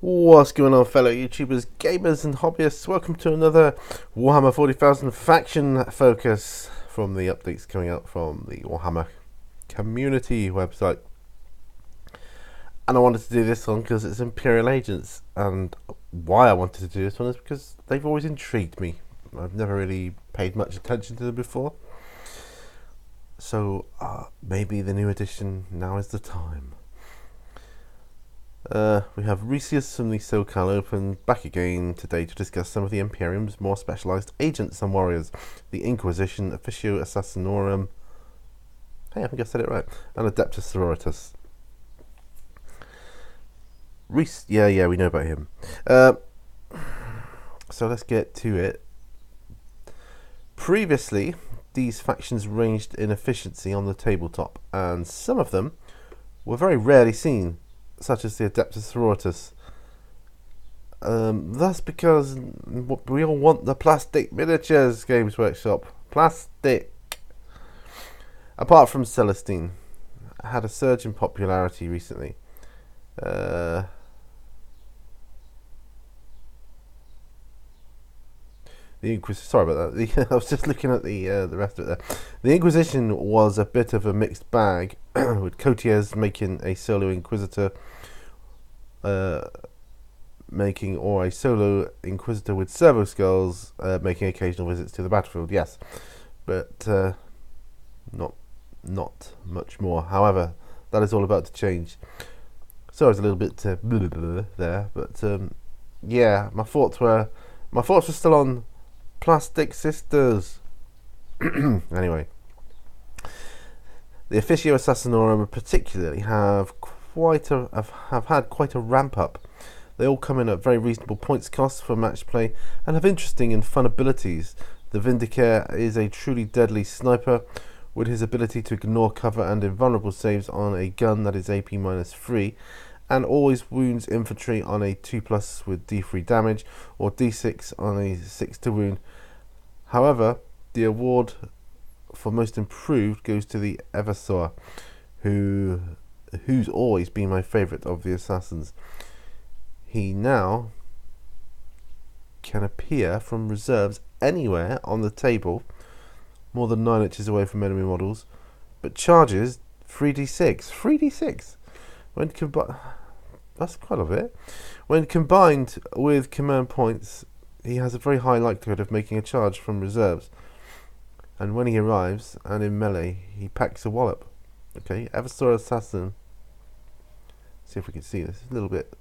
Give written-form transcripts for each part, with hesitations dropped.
What's going on, fellow YouTubers, gamers and hobbyists? Welcome to another Warhammer 40,000 faction focus from the updates coming out from the Warhammer community website. And I wanted to do this one because it's Imperial agents, and why I wanted to do this one is because they've always intrigued me. I've never really paid much attention to them before, so maybe the new edition, now is the time. We have Resius from the SoCal Open back again today to discuss some of the Imperium's more specialised agents and warriors, the Inquisition, Officio Assassinorum, hey, I think I said it right, and Adeptus Sororitas. Reese, yeah, we know about him. So let's get to it. Previously, these factions ranged in efficiency on the tabletop, and some of them were very rarely seen, such as the Adeptus Sororitas. That's because we all want the plastic miniatures, Games Workshop. Plastic. Apart from Celestine, had a surge in popularity recently. The Inquisition. Sorry about that. I was just looking at the rest of it there. The Inquisition was a bit of a mixed bag, with Cotiers making a solo Inquisitor, or a solo Inquisitor with servo skulls, making occasional visits to the battlefield. Yes, but not much more. However, that is all about to change. So I was a little bit there, but yeah, my thoughts were still on Plastic Sisters. Anyway, the Officio Assassinorum particularly have had quite a ramp up. They all come in at very reasonable points cost for match play and have interesting and fun abilities. The Vindicator is a truly deadly sniper with his ability to ignore cover and invulnerable saves on a gun that is AP -3, and always wounds infantry on a 2+ with D3 damage or D6 on a 6 to wound. However, the award for most improved goes to the Eversor, who's always been my favourite of the assassins. He now can appear from reserves anywhere on the table, more than 9 inches away from enemy models, but charges 3d6. 3d6! That's quite a bit. When combined with command points, he has a very high likelihood of making a charge from reserves. And when he arrives, and in melee, he packs a wallop. Okay, Eversor Assassin. See if we can see this. A little bit.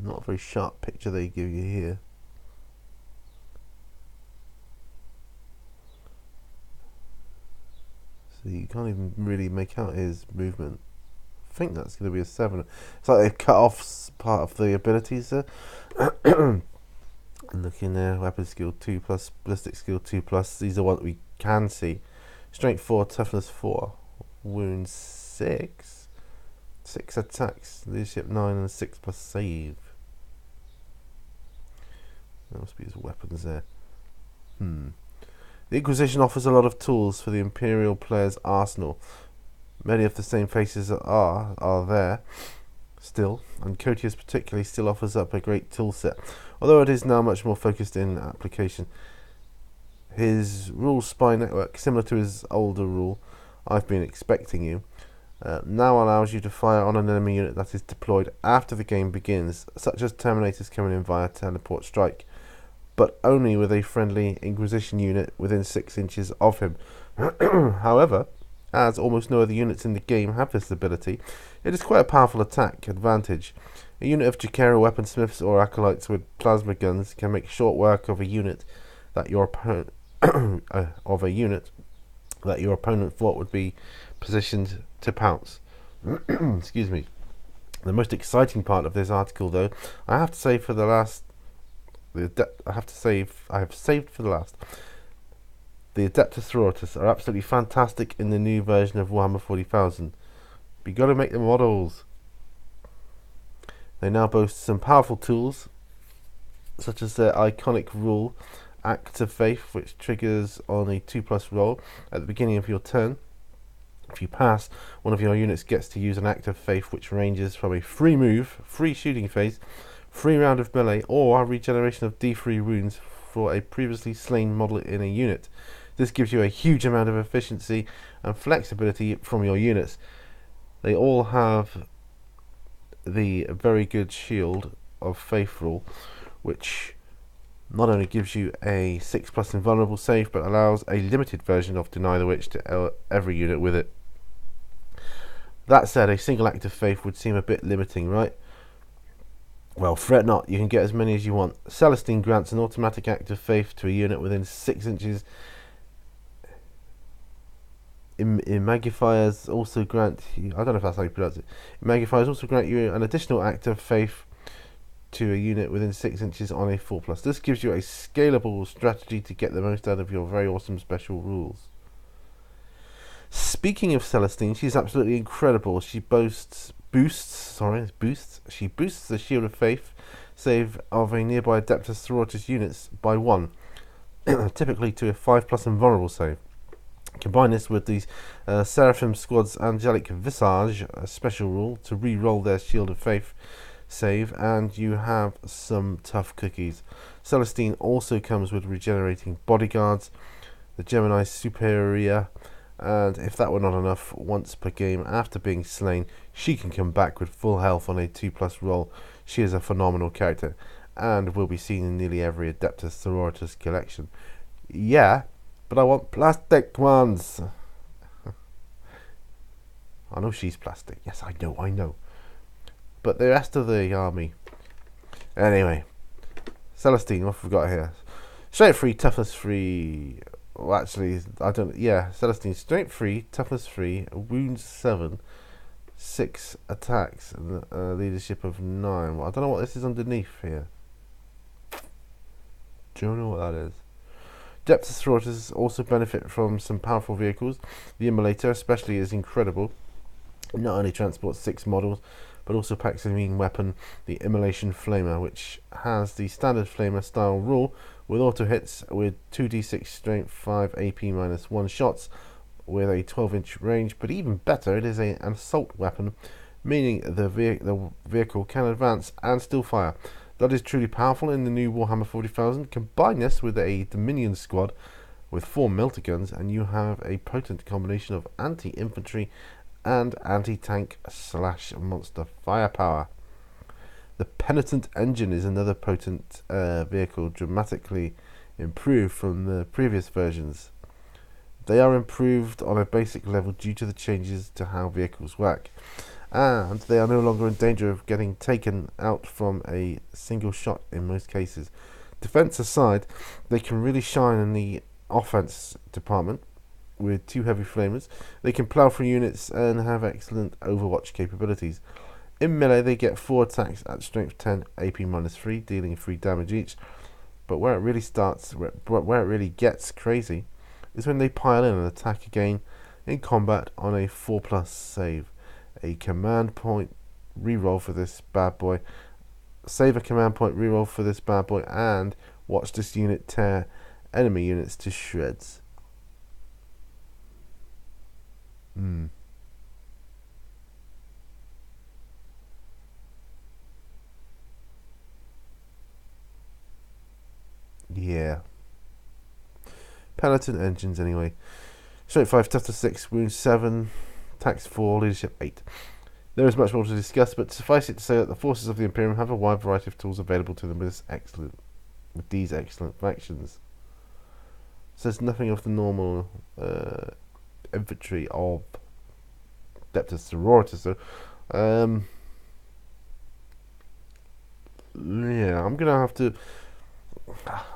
Not a very sharp picture they give you here. So you can't even really make out his movement. I think that's going to be a 7. It's like they've cut off part of the abilities there. Looking there, weapon skill 2+, ballistic skill 2+. These are what we can see. Strength 4, toughness 4, wound 6, 6 attacks, leadership 9, and 6+ save. That must be his weapons there. The Inquisition offers a lot of tools for the Imperial player's arsenal. Many of the same faces are there still, and Cotius particularly still offers up a great tool set, although it is now much more focused in application. His rule spy network, similar to his older rule, I've been expecting you, now allows you to fire on an enemy unit that is deployed after the game begins, such as Terminators coming in via teleport strike, but only with a friendly Inquisition unit within 6 inches of him. However, as almost no other units in the game have this ability, it is quite a powerful attack advantage. A unit of Jakera weaponsmiths or acolytes with plasma guns can make short work of a unit that your opponent thought would be positioned to pounce. Excuse me. The most exciting part of this article, though, I have saved for the last. The Adeptus Sororitas are absolutely fantastic in the new version of Warhammer 40,000. But you got to make the models. They now boast some powerful tools, such as their iconic rule, Act of Faith, which triggers on a 2+ roll at the beginning of your turn. If you pass, one of your units gets to use an act of faith which ranges from a free move, free shooting phase, free round of melee, or a regeneration of D3 wounds for a previously slain model in a unit. This gives you a huge amount of efficiency and flexibility from your units. They all have the very good shield of faith rule, which not only gives you a 6+ invulnerable save, but allows a limited version of Deny the Witch to every unit with it. That said, a single act of faith would seem a bit limiting, right? Well, fret not, you can get as many as you want. Celestine grants an automatic act of faith to a unit within 6 inches. Magifiers also grant you, I don't know if that's how you pronounce it. Magifiers also grant you an additional act of faith to a unit within 6 inches on a 4+. This gives you a scalable strategy to get the most out of your very awesome special rules. Speaking of Celestine, she's absolutely incredible. She boosts the Shield of Faith save of a nearby Adeptus Sororitas units by 1, typically to a 5+ invulnerable save. Combine this with these Seraphim Squad's Angelic Visage, a special rule, to re-roll their Shield of Faith save, and you have some tough cookies. Celestine also comes with regenerating bodyguards, the Gemini Superior, and if that were not enough, once per game after being slain, she can come back with full health on a 2+ roll. She is a phenomenal character and will be seen in nearly every Adeptus Sororitas collection. Yeah, but I want plastic ones. I know she's plastic. Yes, I know. But the rest of the army. Anyway, Celestine, what have we got here? Strength 3, toughness 3. Well, actually, I don't. Yeah, Celestine, strength 3, toughness 3, wounds 7, 6 attacks, and leadership of 9. Well, I don't know what this is underneath here. Do you know what that is? Adeptus Sororitas also benefit from some powerful vehicles. The Immolator especially is incredible. It not only transports 6 models, but also packs a mean weapon, the Immolation Flamer, which has the standard Flamer style rule with auto hits with 2d6 strength 5 AP -1 shots with a 12-inch range. But even better, it is an assault weapon, meaning the vehicle can advance and still fire. That is truly powerful in the new Warhammer 40,000. Combine this with a Dominion squad with 4 melter guns, and you have a potent combination of anti-infantry and anti-tank / monster firepower. The Penitent Engine is another potent vehicle, dramatically improved from the previous versions. They are improved on a basic level due to the changes to how vehicles work, and they are no longer in danger of getting taken out from a single shot in most cases. Defense aside, they can really shine in the offense department. With 2 heavy flamers, they can plow through units and have excellent overwatch capabilities. In melee, they get 4 attacks at strength 10, AP -3, dealing 3 damage each. But where it really gets crazy is when they pile in and attack again in combat on a 4+ save. A command point reroll for this bad boy. Save a command point reroll for this bad boy, and watch this unit tear enemy units to shreds. Yeah. Penitent Engines anyway. Strength 5, toughness 6, wounds 7, attacks 4, leadership 8. There is much more to discuss, but suffice it to say that the forces of the Imperium have a wide variety of tools available to them with these excellent factions. Says nothing of the normal infantry of Adeptus Sororitas. So, yeah, I'm gonna have to.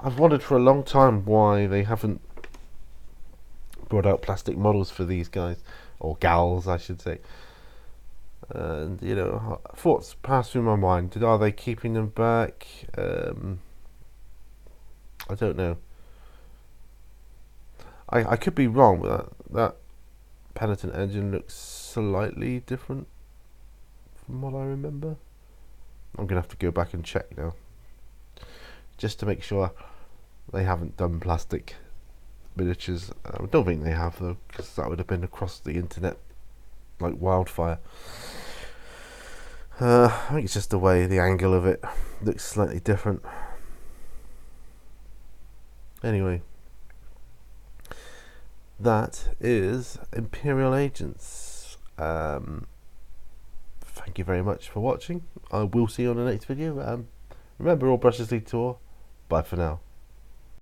I've wondered for a long time why they haven't brought out plastic models for these guys, or gals, I should say. And thoughts pass through my mind. Are they keeping them back? I don't know. I could be wrong, but that Penitent Engine looks slightly different from what I remember. I'm gonna have to go back and check now, just to make sure they haven't done plastic miniatures. I don't think they have, though, because that would have been across the internet like wildfire. I think it's just the way the angle of it looks slightly different. Anyway, that is Imperial Agents. Thank you very much for watching. I will see you on the next video. Remember, all brushes lead to ore. Bye for now.